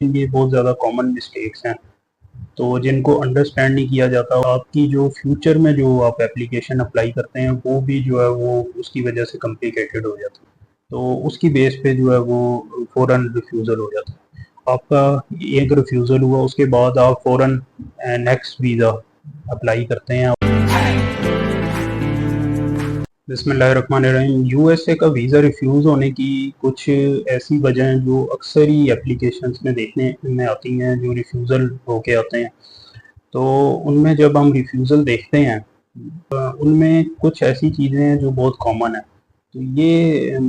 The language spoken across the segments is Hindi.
ये बहुत ज़्यादा कॉमन मिस्टेक्स हैं, तो जिनको अंडरस्टैंड नहीं किया जाता। आपकी जो फ्यूचर में जो आप एप्लीकेशन अप्लाई करते हैं वो भी जो है वो उसकी वजह से कॉम्प्लिकेटेड हो जाता है, तो उसकी बेस पे जो है वो फ़ौरन रिफ्यूज़ल हो जाता है। आपका एक रिफ्यूज़ल हुआ, उसके बाद आप फ़ौरन नेक्स्ट वीज़ा अप्लाई करते हैं। बिस्मिल्लाहिर्रहमानिर्रहीम। यूएसए का वीज़ा रिफ्यूज़ होने की कुछ ऐसी वजह हैं जो अक्सर ही एप्लीकेशंस में देखने में आती हैं, जो रिफ्यूज़ल होके आते हैं। तो उनमें जब हम रिफ्यूज़ल देखते हैं, उनमें कुछ ऐसी चीज़ें हैं जो बहुत कॉमन है। तो ये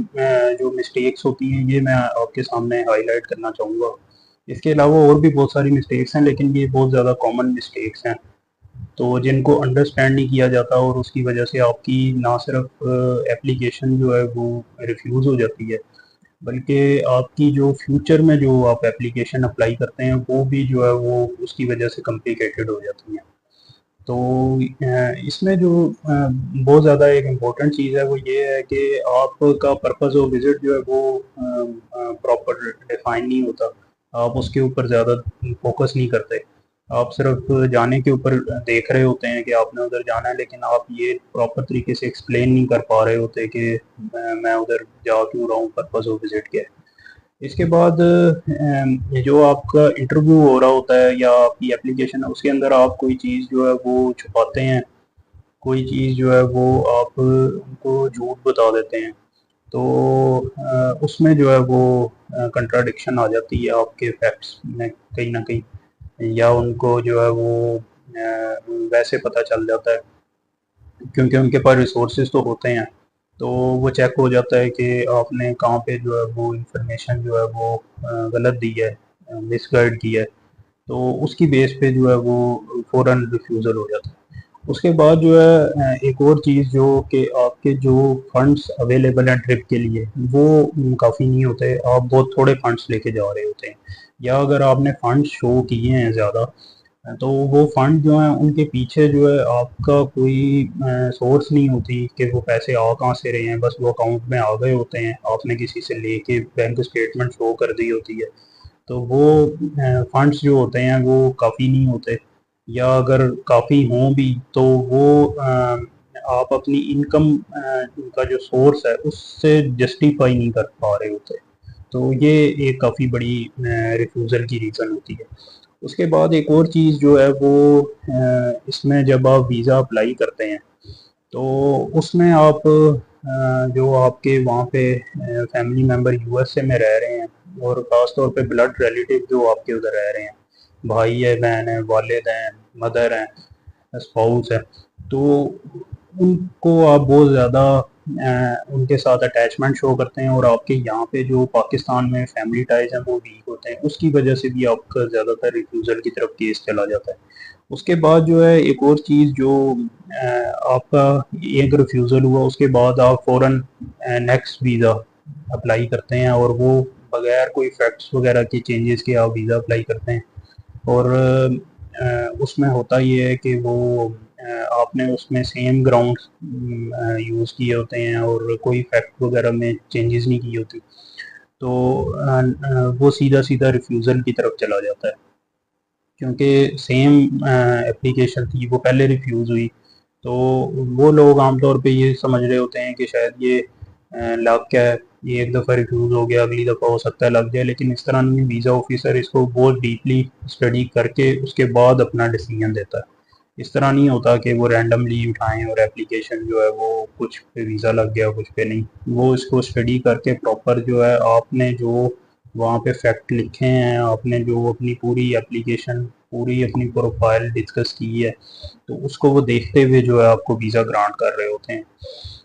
जो मिस्टेक्स होती हैं ये मैं आपके सामने हाईलाइट करना चाहूँगा। इसके अलावा और भी बहुत सारी मिस्टेक्स हैं, लेकिन ये बहुत ज़्यादा कॉमन मिस्टेक्स हैं, तो जिनको अंडरस्टैंड नहीं किया जाता और उसकी वजह से आपकी ना सिर्फ एप्लीकेशन जो है वो रिफ्यूज़ हो जाती है, बल्कि आपकी जो फ्यूचर में जो आप एप्लीकेशन अप्लाई करते हैं वो भी जो है वो उसकी वजह से कॉम्प्लिकेटेड हो जाती हैं। तो इसमें जो बहुत ज़्यादा एक इम्पोर्टेंट चीज़ है वो ये है कि आपका पर्पस ऑफ विज़िट जो है वो प्रॉपर डिफाइन नहीं होता। आप उसके ऊपर ज़्यादा फोकस नहीं करते। आप सिर्फ जाने के ऊपर देख रहे होते हैं कि आपने उधर जाना है, लेकिन आप ये प्रॉपर तरीके से एक्सप्लेन नहीं कर पा रहे होते कि मैं उधर जा क्यों रहा हूँ, पर्पस ऑफ विज़िट क्या है। इसके बाद ये जो आपका इंटरव्यू हो रहा होता है या आपकी एप्लीकेशन है, उसके अंदर आप कोई चीज़ जो है वो छुपाते हैं, कोई चीज़ जो है वो आप उनको झूठ बता देते हैं। तो उसमें जो है वो कंट्राडिक्शन आ जाती है आपके फैक्ट्स में कहीं न कहीं, या उनको जो है वो वैसे पता चल जाता है, क्योंकि उनके पास रिसोर्सेज तो होते हैं। तो वो चेक हो जाता है कि आपने कहाँ पे जो है वो इंफॉर्मेशन जो है वो गलत दी है, मिसगाइड की है, तो उसकी बेस पे जो है वो फ़ौरन रिफ्यूज़ल हो जाता है। उसके बाद जो है एक और चीज़ जो कि आपके जो फंड्स अवेलेबल हैं ट्रिप के लिए वो काफ़ी नहीं होते, आप बहुत थोड़े फंड्स लेके जा रहे होते हैं, या अगर आपने फंड्स शो किए हैं ज़्यादा, तो वो फंड जो हैं उनके पीछे जो है आपका कोई सोर्स नहीं होती कि वो पैसे आ कहाँ से रहे हैं, बस वो अकाउंट में आ गए होते हैं, आपने किसी से लेके बैंक स्टेटमेंट शो कर दी होती है। तो वो फंड्स जो होते हैं वो काफ़ी नहीं होते, या अगर काफ़ी हों भी तो वो आप अपनी इनकम का जो सोर्स है उससे जस्टिफाई नहीं कर पा रहे होते। तो ये एक काफ़ी बड़ी रिफ्यूज़ल की रीज़न होती है। उसके बाद एक और चीज़ जो है वो इसमें जब आप वीज़ा अप्लाई करते हैं, तो उसमें आप जो आपके वहाँ पे फैमिली मेंबर यूएसए में रह रहे हैं, और ख़ास तौर पे ब्लड रिलेटिव जो आपके उधर रह रहे हैं, भाई है, बहन है, वालिद हैं, मदर हैं, स्पाउस है, तो उनको आप बहुत ज़्यादा उनके साथ अटैचमेंट शो करते हैं, और आपके यहाँ पे जो पाकिस्तान में फैमिली टाइज हैं वो वीक होते हैं, उसकी वजह से भी आपका ज़्यादातर रिफ्यूज़ल की तरफ केस चला जाता है। उसके बाद जो है एक और चीज़ जो आपका एक रिफ्यूज़ल हुआ, उसके बाद आप फ़ौरन नेक्स्ट वीज़ा अप्लाई करते हैं, और वो बगैर कोई फैक्ट्स वगैरह के चेंजेस के आप वीज़ा अप्लाई करते हैं। और उसमें होता ये है कि वो आपने उसमें सेम ग्राउंड्स यूज़ किए होते हैं और कोई फैक्ट वगैरह में चेंजेस नहीं की होती, तो वो सीधा सीधा रिफ्यूज़ल की तरफ चला जाता है, क्योंकि सेम एप्लीकेशन थी, वो पहले रिफ्यूज़ हुई। तो वो लोग आमतौर पे ये समझ रहे होते हैं कि शायद ये लग क्या है, ये एक दफ़ा रिफ्यूज़ हो गया, अगली दफ़ा हो सकता है लग जाए, लेकिन इस तरह नहीं। वीज़ा ऑफिसर इसको बहुत डीपली स्टडी करके उसके बाद अपना डिसीजन देता है। इस तरह नहीं होता कि वो रैंडमली उठाएं और एप्लीकेशन जो है वो कुछ पे वीज़ा लग गया, कुछ पे नहीं। वो इसको स्टडी करके प्रॉपर जो है आपने जो वहाँ पे फैक्ट लिखे हैं, आपने जो अपनी पूरी एप्लीकेशन, पूरी अपनी प्रोफाइल डिस्कस की है, तो उसको वो देखते हुए जो है आपको वीज़ा ग्रांट कर रहे होते हैं।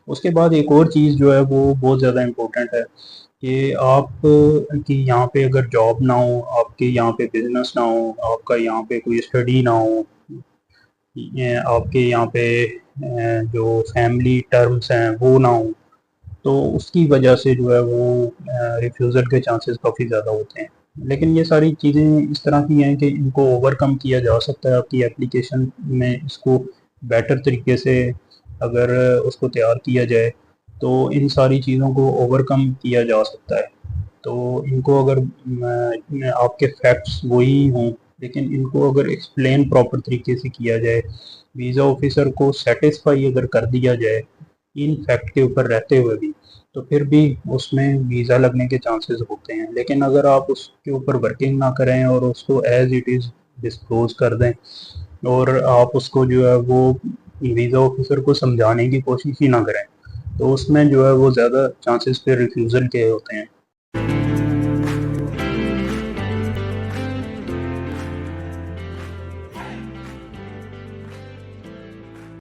उसके बाद एक और चीज़ जो है वो बहुत ज़्यादा इम्पोर्टेंट है कि आप कि यहाँ पे अगर जॉब ना हो, आपके यहाँ पे बिजनेस ना हो, आपका यहाँ पे कोई स्टडी ना हो, आपके यहाँ पे जो फैमिली टर्म्स हैं वो ना हो, तो उसकी वजह से जो है वो रिफ्यूज़ल के चांसेस काफ़ी ज़्यादा होते हैं। लेकिन ये सारी चीज़ें इस तरह की हैं कि इनको ओवरकम किया जा सकता है आपकी एप्लीकेशन में। इसको बेटर तरीके से अगर उसको तैयार किया जाए, तो इन सारी चीज़ों को ओवरकम किया जा सकता है। तो इनको अगर आपके फैक्ट्स वही हों, लेकिन इनको अगर एक्सप्लेन प्रॉपर तरीके से किया जाए, वीज़ा ऑफिसर को सेटिस्फाई अगर कर दिया जाए इन फैक्ट के ऊपर रहते हुए भी, तो फिर भी उसमें वीज़ा लगने के चांसेस होते हैं। लेकिन अगर आप उसके ऊपर वर्किंग ना करें और उसको एज इट इज़ डिस्क्लोज कर दें और आप उसको जो है वो वीज़ा ऑफिसर को समझाने की कोशिश ही ना करें, तो उसमें जो है वो ज़्यादा चांसेस फिर रिफ्यूज़ल के होते हैं।